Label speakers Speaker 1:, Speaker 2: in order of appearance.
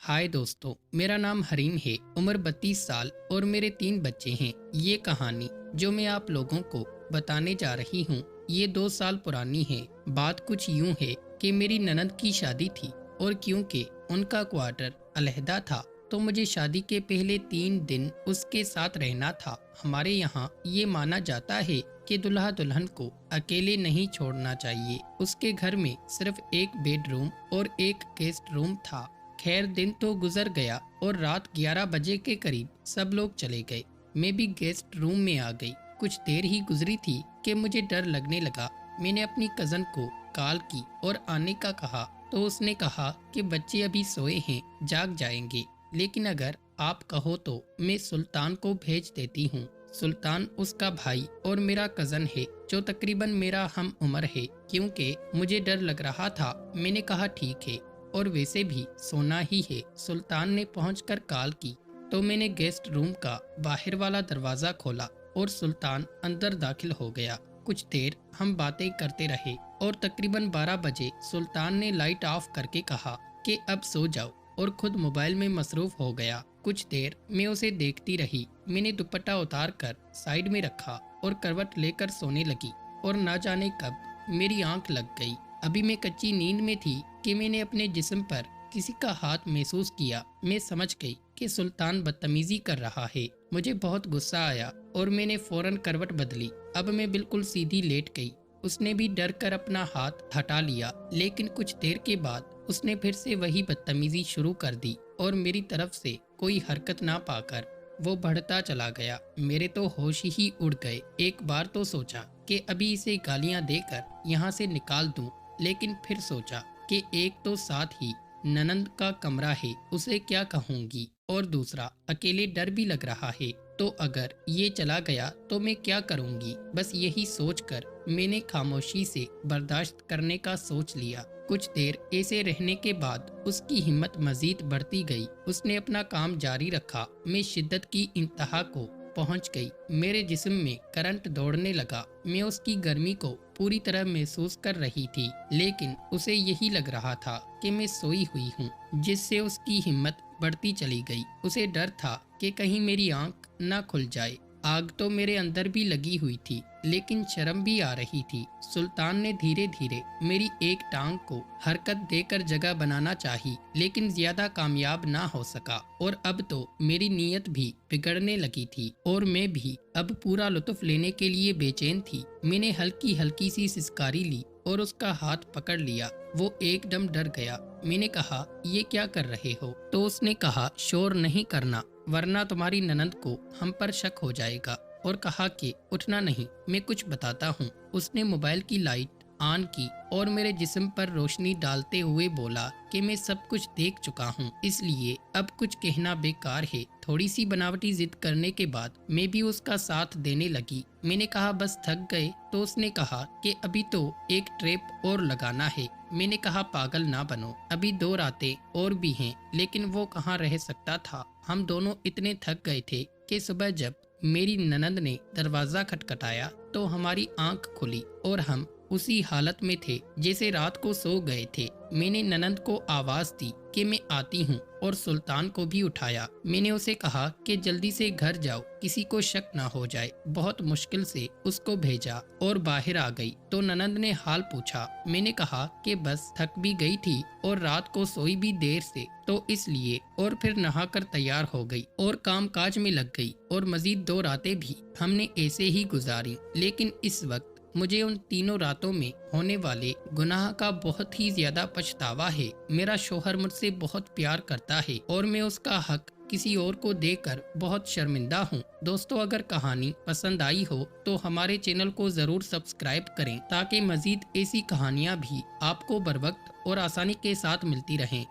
Speaker 1: हाय दोस्तों, मेरा नाम हरीम है। उम्र 32 साल और मेरे 3 बच्चे हैं। ये कहानी जो मैं आप लोगों को बताने जा रही हूँ ये 2 साल पुरानी है। बात कुछ यूं है कि मेरी ननद की शादी थी और क्योंकि उनका क्वार्टर अलहदा था तो मुझे शादी के पहले 3 दिन उसके साथ रहना था। हमारे यहाँ ये माना जाता है कि दुल्हा दुल्हन को अकेले नहीं छोड़ना चाहिए। उसके घर में सिर्फ एक बेडरूम और एक गेस्ट रूम था। खैर दिन तो गुजर गया और रात 11 बजे के करीब सब लोग चले गए। मैं भी गेस्ट रूम में आ गई। कुछ देर ही गुजरी थी कि मुझे डर लगने लगा। मैंने अपनी कजन को कॉल की और आने का कहा तो उसने कहा कि बच्चे अभी सोए हैं, जाग जाएंगे, लेकिन अगर आप कहो तो मैं सुल्तान को भेज देती हूँ। सुल्तान उसका भाई और मेरा कजन है जो तकरीबन मेरा हम उम्र है। क्योंकि मुझे डर लग रहा था मैंने कहा ठीक है, और वैसे भी सोना ही है। सुल्तान ने पहुंचकर कॉल की तो मैंने गेस्ट रूम का बाहर वाला दरवाजा खोला और सुल्तान अंदर दाखिल हो गया। कुछ देर हम बातें करते रहे और तकरीबन 12 बजे सुल्तान ने लाइट ऑफ करके कहा कि अब सो जाओ और खुद मोबाइल में मसरूफ हो गया। कुछ देर मैं उसे देखती रही। मैंने दुपट्टा उतार कर साइड में रखा और करवट लेकर सोने लगी और ना जाने कब मेरी आंख लग गई। अभी मैं कच्ची नींद में थी कि मैंने अपने जिस्म पर किसी का हाथ महसूस किया। मैं समझ गई कि सुल्तान बदतमीजी कर रहा है। मुझे बहुत गुस्सा आया और मैंने फौरन करवट बदली। अब मैं बिल्कुल सीधी लेट गई। उसने भी डर कर अपना हाथ हटा लिया, लेकिन कुछ देर के बाद उसने फिर से वही बदतमीजी शुरू कर दी और मेरी तरफ से कोई हरकत ना पाकर वो बढ़ता चला गया। मेरे तो होश ही उड़ गए। एक बार तो सोचा कि अभी इसे गालियां देकर यहाँ से निकाल दूं, लेकिन फिर सोचा कि एक तो साथ ही ननंद का कमरा है, उसे क्या कहूंगी, और दूसरा अकेले डर भी लग रहा है। तो अगर ये चला गया तो मैं क्या करूंगी। बस यही सोचकर मैंने खामोशी से बर्दाश्त करने का सोच लिया। कुछ देर ऐसे रहने के बाद उसकी हिम्मत मजीद बढ़ती गई। उसने अपना काम जारी रखा। मैं शिद्दत की इंतहा को पहुंच गई। मेरे जिस्म में करंट दौड़ने लगा। मैं उसकी गर्मी को पूरी तरह महसूस कर रही थी, लेकिन उसे यही लग रहा था कि मैं सोई हुई हूँ, जिससे उसकी हिम्मत बढ़ती चली गई। उसे डर था कि कहीं मेरी आंख ना खुल जाए। आग तो मेरे अंदर भी लगी हुई थी, लेकिन शर्म भी आ रही थी। सुल्तान ने धीरे धीरे मेरी एक टांग को हरकत देकर जगह बनाना चाही, लेकिन ज्यादा कामयाब ना हो सका। और अब तो मेरी नीयत भी बिगड़ने लगी थी और मैं भी अब पूरा लुत्फ लेने के लिए बेचैन थी। मैंने हल्की हल्की सी सिसकारी ली और उसका हाथ पकड़ लिया। वो एकदम डर गया। मैंने कहा ये क्या कर रहे हो? तो उसने कहा शोर नहीं करना वरना तुम्हारी ननद को हम पर शक हो जाएगा, और कहा कि उठना नहीं, मैं कुछ बताता हूँ। उसने मोबाइल की लाइट ऑन की और मेरे जिस्म पर रोशनी डालते हुए बोला कि मैं सब कुछ देख चुका हूँ, इसलिए अब कुछ कहना बेकार है। थोड़ी सी बनावटी जिद करने के बाद मैं भी उसका साथ देने लगी। मैंने कहा बस थक गए? तो उसने कहा कि अभी तो एक ट्रैप और लगाना है। मैंने कहा पागल ना बनो, अभी 2 रातें और भी हैं। लेकिन वो कहाँ रह सकता था। हम दोनों इतने थक गए थे कि सुबह जब मेरी ननद ने दरवाजा खटखटाया तो हमारी आंख खुली और हम उसी हालत में थे जैसे रात को सो गए थे। मैंने ननद को आवाज दी कि मैं आती हूँ और सुल्तान को भी उठाया। मैंने उसे कहा कि जल्दी से घर जाओ, किसी को शक ना हो जाए। बहुत मुश्किल से उसको भेजा और बाहर आ गई तो ननद ने हाल पूछा। मैंने कहा कि बस थक भी गई थी और रात को सोई भी देर से, तो इसलिए। और फिर नहाकर तैयार हो गई और काम काज में लग गई और मजीद 2 रातें भी हमने ऐसे ही गुजारी। लेकिन इस वक्त मुझे उन तीनों रातों में होने वाले गुनाह का बहुत ही ज्यादा पछतावा है। मेरा शोहर मुझसे बहुत प्यार करता है और मैं उसका हक किसी और को देकर बहुत शर्मिंदा हूँ। दोस्तों, अगर कहानी पसंद आई हो तो हमारे चैनल को जरूर सब्सक्राइब करें ताकि मजीद ऐसी कहानियाँ भी आपको बर वक्त और आसानी के साथ मिलती रहें।